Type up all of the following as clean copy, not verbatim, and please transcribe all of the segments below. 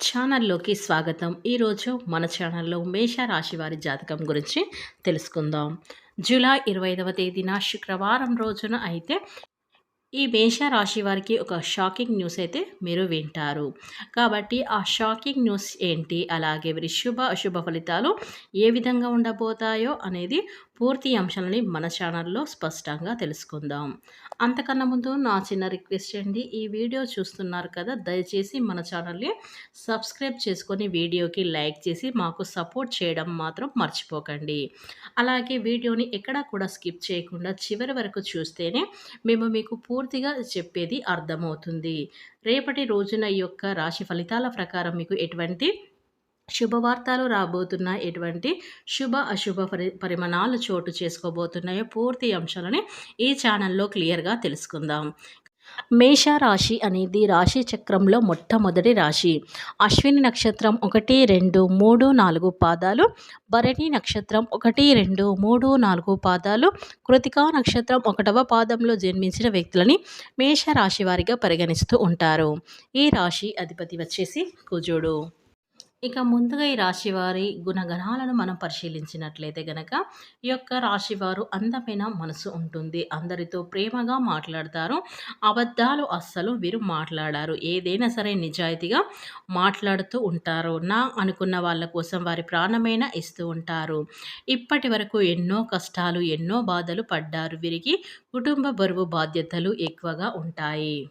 ఛానల్లోకి స్వాగతం. ఈరోజు మన ఛానల్లో మేషరాశి వారి జాతకం గురించి తెలుసుకుందాం. జూలై 25వ తేదీన శుక్రవారం రోజున అయితే ఈ మేషరాశి వారికి ఒక షాకింగ్ న్యూస్ అయితే మీరు వింటారు. కాబట్టి ఆ షాకింగ్ న్యూస్ ఏంటి? అలాగే వీరి శుభ, అశుభ ఫలితాలు ఏ విధంగా ఉండబోతాయో అనేది పూర్తి అంశాలని మన ఛానల్లో స్పష్టంగా తెలుసుకుందాం. అంతకన్నా ముందు నా చిన్న రిక్వెస్ట్ అండి. ఈ వీడియో చూస్తున్నారు కదా! దయచేసి మన ఛానల్‌ని సబ్స్క్రైబ్ చేసుకొని వీడియోకి లైక్ చేసి మాకు సపోర్ట్ చేయడం మాత్రం మర్చిపోకండి. అలాగే వీడియోని ఎక్కడా కూడా స్కిప్ చేయకుండా చివరి వరకు చూస్తేనే మేము మీకు పూర్తిగా చెప్పేది అర్థమవుతుంది. రేపటి రోజున ఈ యొక్క రాశి ఫలితాల ప్రకారం మీకు ఎటువంటి శుభవార్తలు రాబోతున్నాయి, ఎటువంటి శుభ, అశుభ పరిమాణాలు చోటు చేసుకోబోతున్నాయో పూర్తి అంశాలని ఈ ఛానల్లో క్లియర్‌గా తెలుసుకుందాం. మేషరాశి అనేది రాశి చక్రంలో మొట్టమొదటి రాశి. అశ్విని నక్షత్రం 1, 2, 3, 4 పాదాలు, భరణి నక్షత్రం 1, 2, 3, 4 పాదాలు, కృతికా నక్షత్రం 1వ పాదంలో జన్మించిన వ్యక్తులని మేషరాశి వారిగా పరిగణిస్తూ ఉంటారు. ఈ రాశి అధిపతి వచ్చేసి కుజుడు. ఇక ముందుగా ఈ రాశివారి గుణగణాలను మనం పరిశీలించినట్లయితే గనక ఈ యొక్క రాశివారు అందమైన మనసు ఉంటుంది. అందరితో ప్రేమగా మాట్లాడతారు. అబద్ధాలు అస్సలు వీరు మాట్లాడారు. ఏదైనా సరే నిజాయితీగా మాట్లాడుతూ ఉంటారు. నా అనుకున్న వాళ్ళ కోసం వారి ప్రాణమైనా ఇస్తూ ఉంటారు. ఇప్పటి వరకు ఎన్నో కష్టాలు, ఎన్నో బాధలు పడ్డారు. వీరికి కుటుంబ బరువు బాధ్యతలు ఎక్కువగా ఉంటాయి.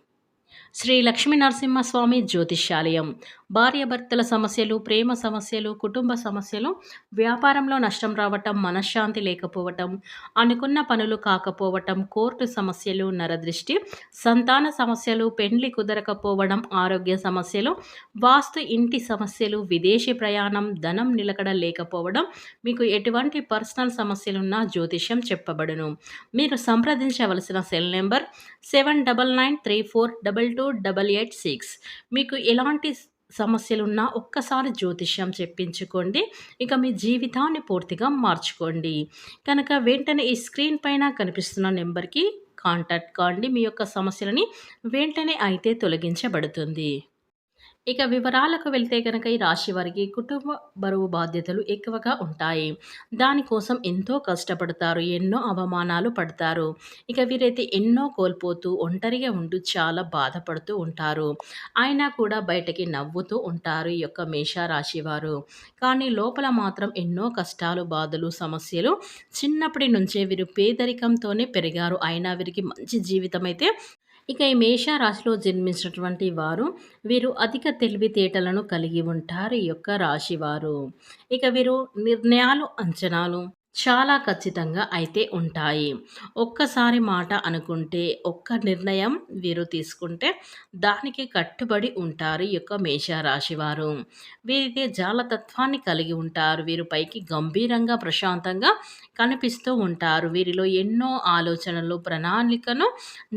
శ్రీ లక్ష్మీ నరసింహస్వామి జ్యోతిష్యాలయం. భార్యాభర్తల సమస్యలు, ప్రేమ సమస్యలు, కుటుంబ సమస్యలు, వ్యాపారంలో నష్టం రావటం, మనశ్శాంతి లేకపోవటం, అనుకున్న పనులు కాకపోవటం, కోర్టు సమస్యలు, నరదృష్టి, సంతాన సమస్యలు, పెండ్లి కుదరకపోవడం, ఆరోగ్య సమస్యలు, వాస్తు ఇంటి సమస్యలు, విదేశీ ప్రయాణం, ధనం నిలకడ లేకపోవడం, మీకు ఎటువంటి పర్సనల్ సమస్యలున్నా జ్యోతిష్యం చెప్పబడును. మీరు సంప్రదించవలసిన సెల్ నెంబర్ 7993422886. మీకు ఎలాంటి సమస్యలున్నా ఒక్కసారి జ్యోతిష్యం చెప్పించుకోండి. ఇక మీ జీవితాన్ని పూర్తిగా మార్చుకోండి. కనుక వెంటనే ఈ స్క్రీన్ పైన కనిపిస్తున్న నెంబర్‌కి కాంటాక్ట్ కాండి. మీ యొక్క సమస్యలని వెంటనే అయితే తొలగించబడుతుంది. ఇక వివరాలకు వెళ్తే కనుక ఈ రాశి వారికి కుటుంబ బరువు బాధ్యతలు ఎక్కువగా ఉంటాయి. దానికోసం ఎంతో కష్టపడతారు. ఎన్నో అవమానాలు పడతారు. ఇక వీరైతే ఎన్నో కోల్పోతూ ఒంటరిగా ఉంటూ చాలా బాధపడుతూ ఉంటారు. అయినా కూడా బయటకి నవ్వుతూ ఉంటారు ఈ యొక్క మేషరాశి వారు. కానీ లోపల మాత్రం ఎన్నో కష్టాలు, బాధలు, సమస్యలు. చిన్నప్పటి నుంచే వీరు పేదరికంతోనే పెరిగారు. అయినా వీరికి మంచి జీవితం అయితే ఇక ఈ మేషరాశిలో జన్మించినటువంటి వారు వీరు అధిక తెలివితేటలను కలిగి ఉంటారు ఈ యొక్క రాశివారు. ఇక వీరు నిర్ణయాలు, అంచనాలు చాలా ఖచ్చితంగా అయితే ఉంటాయి. ఒక్కసారి మాట అనుకుంటే, ఒక్క నిర్ణయం వీరు తీసుకుంటే దానికి కట్టుబడి ఉంటారు ఈ యొక్క మేషరాశి వారు. వీరైతే జాలతత్వాన్ని కలిగి ఉంటారు. వీరు పైకి గంభీరంగా, ప్రశాంతంగా కనిపిస్తూ ఉంటారు. వీరిలో ఎన్నో ఆలోచనలు, ప్రణాళికను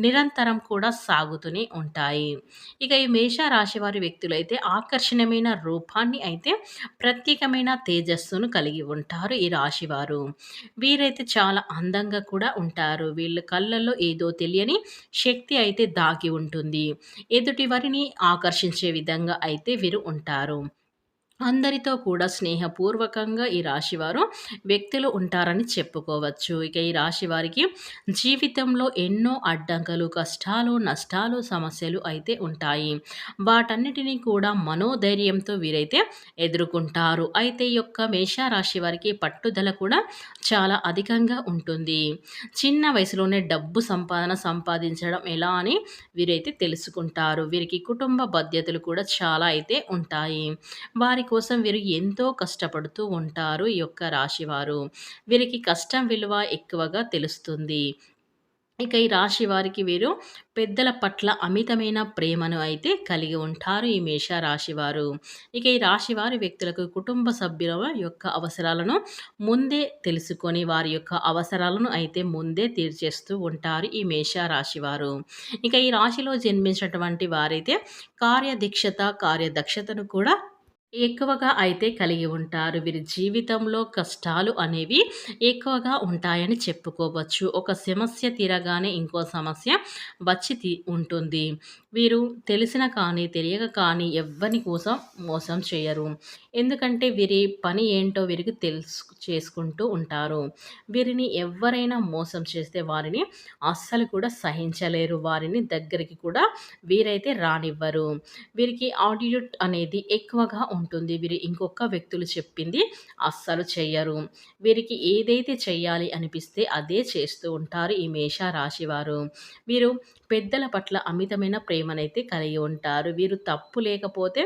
నిరంతరం కూడా సాగుతూనే ఉంటాయి. ఇక ఈ మేషరాశి వారి వ్యక్తులైతే ఆకర్షణీయమైన రూపాన్ని అయితే ప్రత్యేకమైన తేజస్సును కలిగి ఉంటారు ఈ రాశివారు. వీరైతే చాలా అందంగా కూడా ఉంటారు. వీళ్ళ కళ్ళల్లో ఏదో తెలియని శక్తి అయితే దాగి ఉంటుంది. ఎదుటి వారిని ఆకర్షించే విధంగా అయితే వీరు ఉంటారు. అందరితో కూడా స్నేహపూర్వకంగా ఈ రాశివారు వ్యక్తులు ఉంటారని చెప్పుకోవచ్చు. ఇక ఈ రాశి వారికి జీవితంలో ఎన్నో అడ్డంకులు, కష్టాలు, నష్టాలు, సమస్యలు అయితే ఉంటాయి. వాటన్నిటినీ కూడా మనోధైర్యంతో వీరైతే ఎదుర్కొంటారు. అయితే ఈ యొక్క మేషరాశి వారికి పట్టుదల కూడా చాలా అధికంగా ఉంటుంది. చిన్న వయసులోనే డబ్బు సంపాదించడం ఎలా అని వీరైతే తెలుసుకుంటారు. వీరికి కుటుంబ బాధ్యతలు కూడా చాలా అయితే ఉంటాయి. వారి కోసం వీరు ఎంతో కష్టపడుతూ ఉంటారు ఈ యొక్క రాశివారు. వీరికి కష్టం విలువ ఎక్కువగా తెలుస్తుంది. ఇక ఈ రాశి వారికి వీరు పెద్దల పట్ల అమితమైన ప్రేమను అయితే కలిగి ఉంటారు ఈ మేషరాశి వారు. ఇక ఈ రాశి వారి వ్యక్తులకు కుటుంబ సభ్యుల యొక్క అవసరాలను ముందే తెలుసుకొని వారి యొక్క అవసరాలను అయితే ముందే తీర్చేస్తూ ఉంటారు ఈ మేషరాశి వారు. ఇక ఈ రాశిలో జన్మించినటువంటి వారైతే కార్యదీక్షత, కార్యదక్షతను కూడా ఎక్కువగా అయితే కలిగి ఉంటారు. వీరి జీవితంలో కష్టాలు అనేవి ఎక్కువగా ఉంటాయని చెప్పుకోవచ్చు. ఒక సమస్య తీరగానే ఇంకో సమస్య వచ్చి ఉంటుంది. వీరు తెలిసిన కానీ, తెలియక కానీ ఎవ్వని కోసం మోసం చేయరు. ఎందుకంటే వీరి పని ఏంటో వీరికి చేసుకుంటూ ఉంటారు. వీరిని ఎవ్వరైనా మోసం చేస్తే వారిని అస్సలు కూడా సహించలేరు. వారిని దగ్గరికి కూడా వీరైతే రానివ్వరు. వీరికి ఆడిట్ అనేది ఎక్కువగా ఉంటుంది. వీరు ఇంకొక వ్యక్తులు చెప్పింది అస్సలు చెయ్యరు. వీరికి ఏదైతే చెయ్యాలి అనిపిస్తే అదే చేస్తూ ఉంటారు ఈ మేష రాశివారు. వీరు పెద్దల పట్ల అమితమైన ప్రేమనైతే కలిగి ఉంటారు. వీరు తప్పు లేకపోతే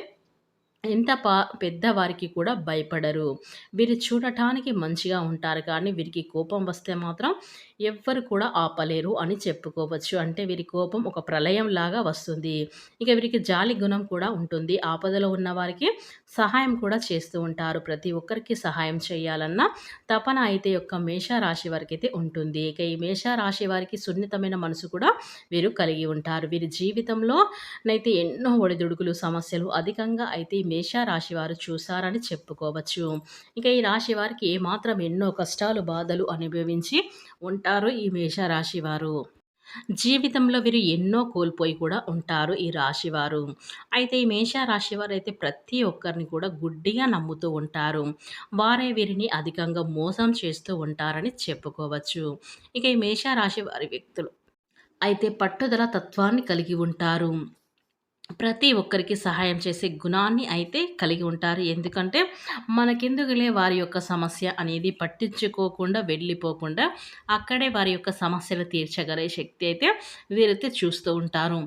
ఎంత పెద్దవారికి కూడా భయపడరు. వీరు చూడటానికి మంచిగా ఉంటారు కానీ వీరికి కోపం వస్తే మాత్రం ఎవ్వరు కూడా ఆపలేరు అని చెప్పుకోవచ్చు. అంటే వీరి కోపం ఒక ప్రళయంలాగా వస్తుంది. ఇక వీరికి జాలి గుణం కూడా ఉంటుంది. ఆపదలో ఉన్నవారికి సహాయం కూడా చేస్తూ ఉంటారు. ప్రతి ఒక్కరికి సహాయం చేయాలన్న తపన అయితే యొక్క మేష రాశి వారికైతే ఉంటుంది. ఇక ఈ మేష రాశి వారికి సున్నితమైన మనసు కూడా వీరు కలిగి ఉంటారు. వీరి జీవితంలో నైతే ఎన్నో ఒడిదుడుకులు, సమస్యలు అధికంగా అయితే ఈ మేష రాశి వారు చూసారని చెప్పుకోవచ్చు. ఇక ఈ రాశి వారికి ఏమాత్రం ఎన్నో కష్టాలు, బాధలు అనుభవించి ఉంటారు ఈ మేష రాశి వారు. జీవితంలో వీరు ఎన్నో కోల్పోయి కూడా ఉంటారు ఈ రాశివారు. అయితే ఈ మేష రాశివారైతే ప్రతి ఒక్కరిని కూడా గుడ్డిగా నమ్ముతూ ఉంటారు. వారే వీరిని అధికంగా మోసం చేస్తూ ఉంటారని చెప్పుకోవచ్చు. ఇక ఈ మేష రాశి వారి వ్యక్తులు అయితే పట్టుదల తత్వాన్ని కలిగి ఉంటారు. ప్రతి ఒక్కరికి సహాయం చేసే గుణాన్ని అయితే కలిగి ఉంటారు. ఎందుకంటే మనకెందుకులే వారి యొక్క సమస్య అనేది పట్టించుకోకుండా వెళ్ళిపోకుండా అక్కడే వారి యొక్క సమస్యలు తీర్చగలిగే శక్తి అయితే వీరైతే చూస్తూ ఉంటారు.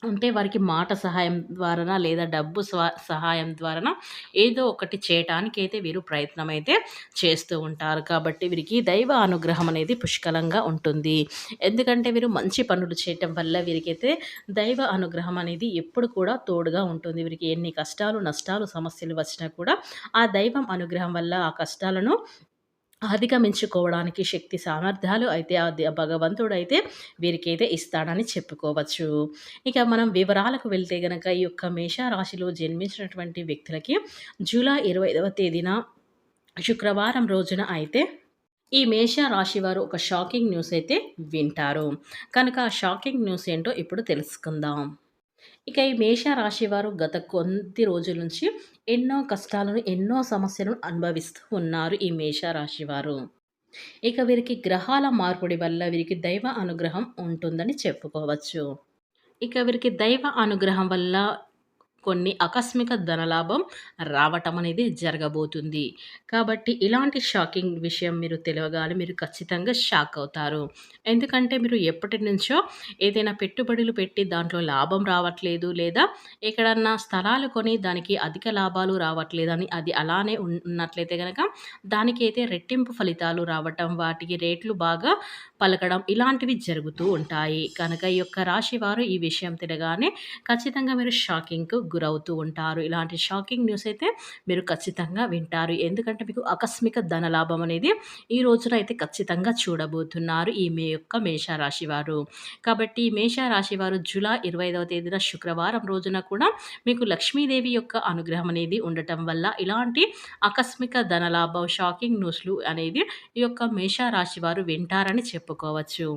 అంటే వారికి మాట సహాయం ద్వారానా లేదా డబ్బు సహాయం ద్వారానా ఏదో ఒకటి చేయటానికైతే వీరు ప్రయత్నమైతే చేస్తూ ఉంటారు. కాబట్టి వీరికి దైవ అనుగ్రహం అనేది పుష్కలంగా ఉంటుంది. ఎందుకంటే వీరు మంచి పనులు చేయటం వల్ల వీరికైతే దైవ అనుగ్రహం అనేది ఎప్పుడు కూడా తోడుగా ఉంటుంది. వీరికి ఎన్ని కష్టాలు, నష్టాలు, సమస్యలు వచ్చినా కూడా ఆ దైవం అనుగ్రహం వల్ల ఆ కష్టాలను అధిగమించుకోవడానికి శక్తి సామర్థ్యాలు అయితే భగవంతుడైతే వీరికైతే ఇస్తాడని చెప్పుకోవచ్చు. ఇక మనం వివరాలకు వెళ్తే గనక ఈ యొక్క మేష రాశిలో జన్మించినటువంటి వ్యక్తులకి జూలై 25వ తేదీన శుక్రవారం రోజున అయితే ఈ మేష రాశి వారు ఒక షాకింగ్ న్యూస్ అయితే వింటారు. కనుక ఆ షాకింగ్ న్యూస్ ఏంటో ఇప్పుడు తెలుసుకుందాం. ఇక ఈ మేష రాశి వారు గత కొద్ది రోజుల నుంచి ఎన్నో కష్టాలను, ఎన్నో సమస్యలను అనుభవిస్తూ ఉన్నారు ఈ మేష రాశి వారు. ఇక వీరికి గ్రహాల మార్పుడి వల్ల వీరికి దైవ అనుగ్రహం ఉంటుందని చెప్పుకోవచ్చు. ఇక వీరికి దైవ అనుగ్రహం వల్ల కొన్ని ఆకస్మిక ధనలాభం రావటం అనేది జరగబోతుంది. కాబట్టి ఇలాంటి షాకింగ్ విషయం మీరు తెలవగానే మీరు ఖచ్చితంగా షాక్ అవుతారు. ఎందుకంటే మీరు ఎప్పటినుంచో ఏదైనా పెట్టుబడులు పెట్టి దాంట్లో లాభం రావట్లేదు, లేదా ఎక్కడన్నా స్థలాలు కొని దానికి అధిక లాభాలు రావట్లేదని అది అలానే ఉన్నట్లయితే గనక దానికైతే రెట్టింపు ఫలితాలు రావటం, వాటికి రేట్లు బాగా పలకడం ఇలాంటివి జరుగుతూ ఉంటాయి. కనుక ఈ యొక్క రాశి వారు ఈ విషయం తెలియగానే ఖచ్చితంగా మీరు షాకింగ్‌కు గురవుతూ ఉంటారు. ఇలాంటి షాకింగ్ న్యూస్ అయితే మీరు ఖచ్చితంగా వింటారు. ఎందుకంటే మీకు ఆకస్మిక ధనలాభం అనేది ఈ రోజున అయితే ఖచ్చితంగా చూడబోతున్నారు ఈ యొక్క మేషరాశి వారు. కాబట్టి ఈ మేషరాశి వారు జూలై 25వ తేదీన శుక్రవారం రోజున కూడా మీకు లక్ష్మీదేవి యొక్క అనుగ్రహం అనేది ఉండటం వల్ల ఇలాంటి ఆకస్మిక ధనలాభం, షాకింగ్ న్యూస్‌లు అనేది ఈ యొక్క మేషరాశి వారు వింటారని చెప్పుకోవచ్చు.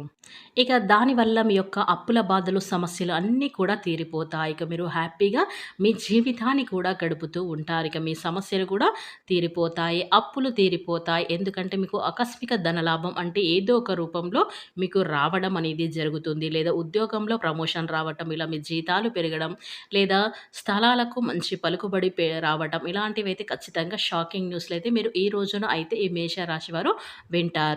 ఇక దానివల్ల మీ యొక్క అప్పుల బాధలు, సమస్యలు అన్నీ కూడా తీరిపోతాయి. ఇక మీరు హ్యాపీగా మీ జీవితాన్ని కూడా గడుపుతూ ఉంటారు. ఇక మీ సమస్యలు కూడా తీరిపోతాయి. అప్పులు తీరిపోతాయి. ఎందుకంటే మీకు ఆకస్మిక ధనలాభం అంటే ఏదో ఒక రూపంలో మీకు రావడం అనేది జరుగుతుంది. లేదా ఉద్యోగంలో ప్రమోషన్ రావటం, ఇలా మీ జీతాలు పెరగడం, లేదా స్థలాలకు మంచి పలుకుబడి రావటం ఇలాంటివైతే ఖచ్చితంగా షాకింగ్ న్యూస్‌లయితే మీరు ఈ రోజున అయితే ఈ మేషరాశి వారు వింటారు.